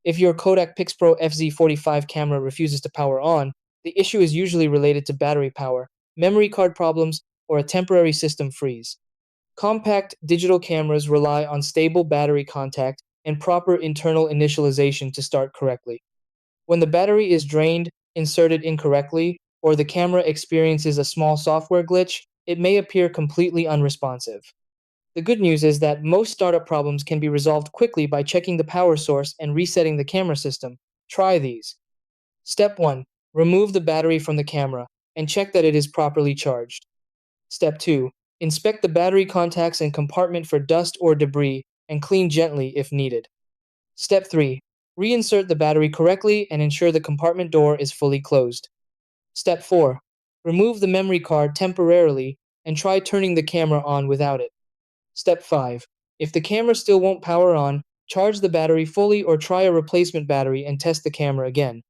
If your Kodak Pixpro FZ45 camera refuses to power on, the issue is usually related to battery power, memory card problems, or a temporary system freeze. Compact digital cameras rely on stable battery contact and proper internal initialization to start correctly. When the battery is drained, inserted incorrectly, or the camera experiences a small software glitch, it may appear completely unresponsive. The good news is that most startup problems can be resolved quickly by checking the power source and resetting the camera system. Try these. Step 1. Remove the battery from the camera and check that it is properly charged. Step 2. Inspect the battery contacts and compartment for dust or debris and clean gently if needed. Step 3. Reinsert the battery correctly and ensure the compartment door is fully closed. Step 4. Remove the memory card temporarily and try turning the camera on without it. Step 5. If the camera still won't power on, charge the battery fully or try a replacement battery and test the camera again.